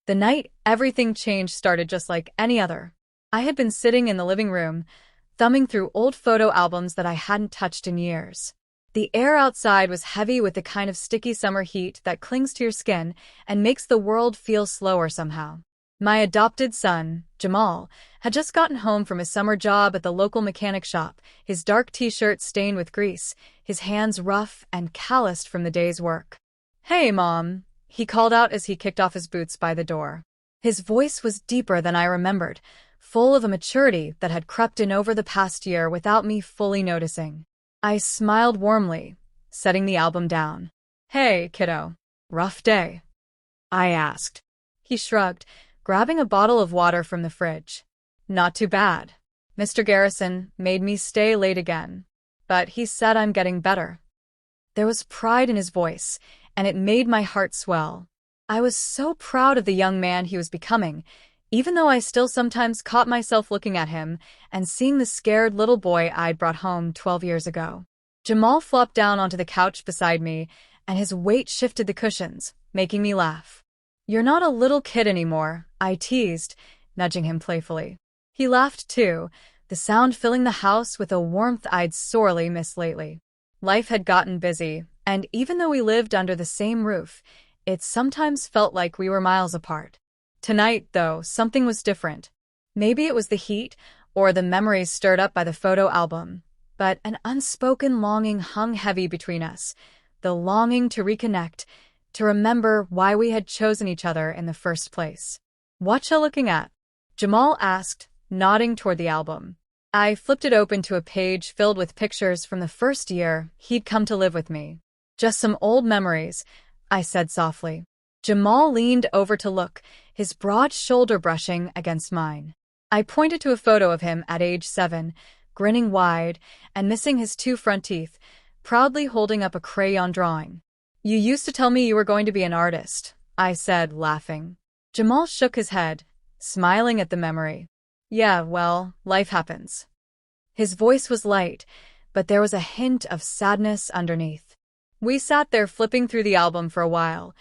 The night everything changed started just like any other. I had been sitting in the living room, thumbing through old photo albums that I hadn't touched in years. The air outside was heavy with the kind of sticky summer heat that clings to your skin and makes the world feel slower somehow. My adopted son, Jamal, had just gotten home from his summer job at the local mechanic shop, his dark t-shirt stained with grease, his hands rough and calloused from the day's work. "Hey, Mom," he called out as he kicked off his boots by the door. His voice was deeper than I remembered, full of a maturity that had crept in over the past year without me fully noticing. I smiled warmly, setting the album down. "Hey, kiddo. Rough day?" I asked. He shrugged, grabbing a bottle of water from the fridge. "Not too bad. Mr. Garrison made me stay late again, but he said I'm getting better." There was pride in his voice, and it made my heart swell. I was so proud of the young man he was becoming, even though I still sometimes caught myself looking at him and seeing the scared little boy I'd brought home 12 years ago. Jamal flopped down onto the couch beside me, and his weight shifted the cushions, making me laugh. "You're not a little kid anymore," I teased, nudging him playfully. He laughed too, the sound filling the house with a warmth I'd sorely missed lately. Life had gotten busy, and even though we lived under the same roof, it sometimes felt like we were miles apart. Tonight, though, something was different. Maybe it was the heat, or the memories stirred up by the photo album, but an unspoken longing hung heavy between us, the longing to reconnect, to remember why we had chosen each other in the first place. "Whatcha looking at?" Jamal asked, nodding toward the album. I flipped it open to a page filled with pictures from the first year he'd come to live with me. "Just some old memories," I said softly. Jamal leaned over to look, his broad shoulder brushing against mine. I pointed to a photo of him at age 7, grinning wide and missing his 2 front teeth, proudly holding up a crayon drawing. "You used to tell me you were going to be an artist," I said, laughing. Jamal shook his head, smiling at the memory. "Yeah, well, life happens." His voice was light, but there was a hint of sadness underneath. We sat there flipping through the album for a while,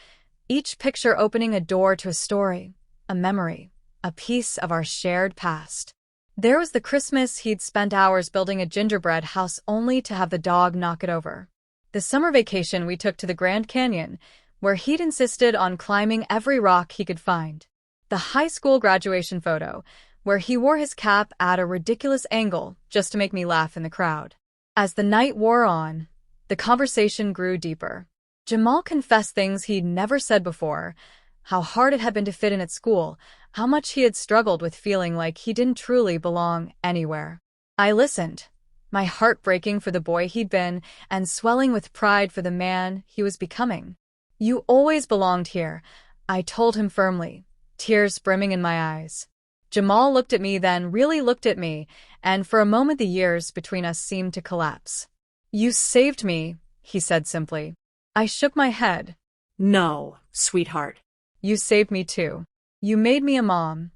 each picture opening a door to a story, a memory, a piece of our shared past. There was the Christmas he'd spent hours building a gingerbread house only to have the dog knock it over. The summer vacation we took to the Grand Canyon, where he'd insisted on climbing every rock he could find. The high school graduation photo, where he wore his cap at a ridiculous angle just to make me laugh in the crowd. As the night wore on, the conversation grew deeper. Jamal confessed things he'd never said before, how hard it had been to fit in at school, how much he had struggled with feeling like he didn't truly belong anywhere. I listened, my heart breaking for the boy he'd been and swelling with pride for the man he was becoming. "You always belonged here," I told him firmly, tears brimming in my eyes. Jamal looked at me, then really looked at me, and for a moment the years between us seemed to collapse. "You saved me," he said simply. I shook my head. "No, sweetheart. "You saved me too. You made me a mom."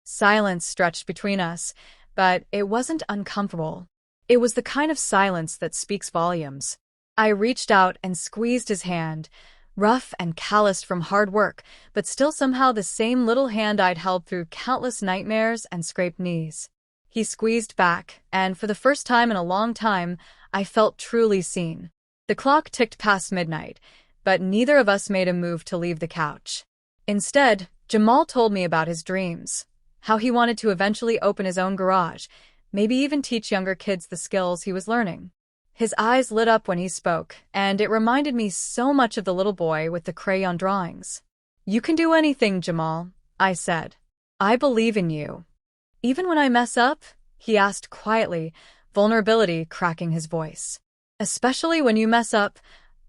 Silence stretched between us, but it wasn't uncomfortable. It was the kind of silence that speaks volumes. I reached out and squeezed his hand, rough and calloused from hard work, but still somehow the same little hand I'd held through countless nightmares and scraped knees. He squeezed back, and for the first time in a long time, I felt truly seen. The clock ticked past midnight, but neither of us made a move to leave the couch. Instead, Jamal told me about his dreams, how he wanted to eventually open his own garage, maybe even teach younger kids the skills he was learning. His eyes lit up when he spoke, and it reminded me so much of the little boy with the crayon drawings. "You can do anything, Jamal," I said. "I believe in you." "Even when I mess up?" he asked quietly, vulnerability cracking his voice. "Especially when you mess up,"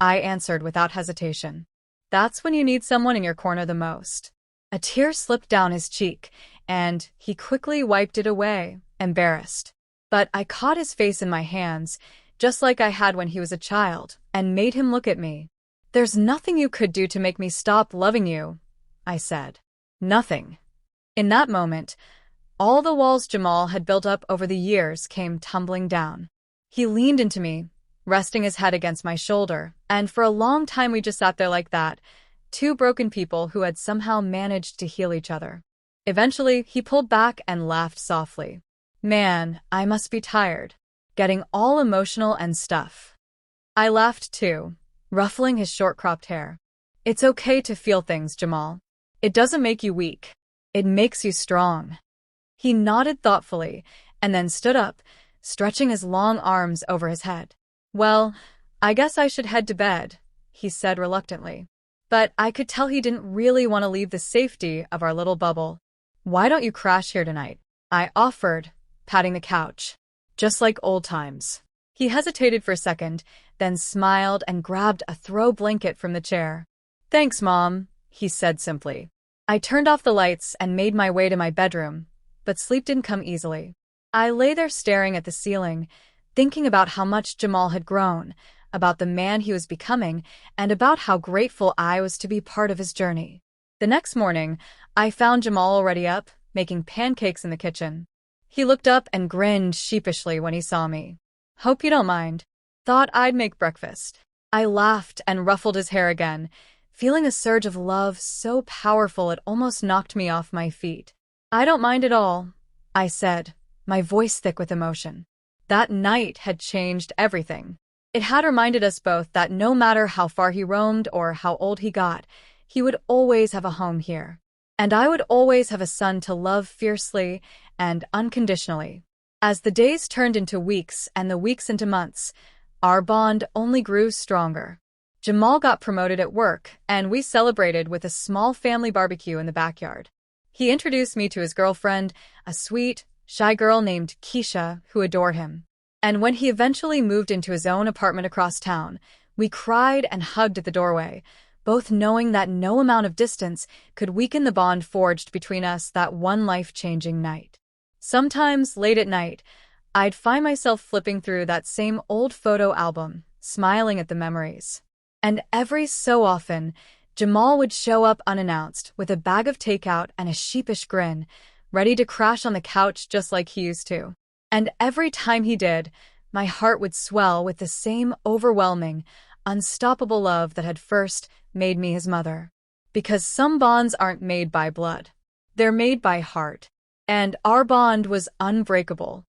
I answered without hesitation. "That's when you need someone in your corner the most." A tear slipped down his cheek, and he quickly wiped it away, embarrassed. But I caught his face in my hands, just like I had when he was a child, and made him look at me. "There's nothing you could do to make me stop loving you," I said. "Nothing." In that moment, all the walls Jamal had built up over the years came tumbling down. He leaned into me, resting his head against my shoulder, and for a long time we just sat there like that, two broken people who had somehow managed to heal each other. Eventually, he pulled back and laughed softly. Man, I must be tired. Getting all emotional and stuff. I laughed too, ruffling his short-cropped hair. It's okay to feel things, Jamal. It doesn't make you weak. It makes you strong. He nodded thoughtfully and then stood up, stretching his long arms over his head. Well, I guess I should head to bed, he said reluctantly. But I could tell he didn't really want to leave the safety of our little bubble. Why don't you crash here tonight? I offered, patting the couch. Just like old times. He hesitated for a second, then smiled and grabbed a throw blanket from the chair. Thanks, Mom, he said simply. I turned off the lights and made my way to my bedroom, but sleep didn't come easily. I lay there staring at the ceiling, thinking about how much Jamal had grown, about the man he was becoming, and about how grateful I was to be part of his journey. The next morning, I found Jamal already up, making pancakes in the kitchen. He looked up and grinned sheepishly when he saw me. Hope you don't mind. Thought I'd make breakfast. I laughed and ruffled his hair again, feeling a surge of love so powerful it almost knocked me off my feet. I don't mind at all, I said, my voice thick with emotion. That night had changed everything. It had reminded us both that no matter how far he roamed or how old he got, he would always have a home here. And I would always have a son to love fiercely and unconditionally. As the days turned into weeks and the weeks into months, our bond only grew stronger. Jamal got promoted at work, and we celebrated with a small family barbecue in the backyard. He introduced me to his girlfriend, a sweet, shy girl named Keisha, who adored him. And when he eventually moved into his own apartment across town, we cried and hugged at the doorway, both knowing that no amount of distance could weaken the bond forged between us that one life-changing night. Sometimes, late at night, I'd find myself flipping through that same old photo album, smiling at the memories. And every so often, Jamal would show up unannounced with a bag of takeout and a sheepish grin, ready to crash on the couch just like he used to. And every time he did, my heart would swell with the same overwhelming, unstoppable love that had first made me his mother. Because some bonds aren't made by blood. They're made by heart. And our bond was unbreakable.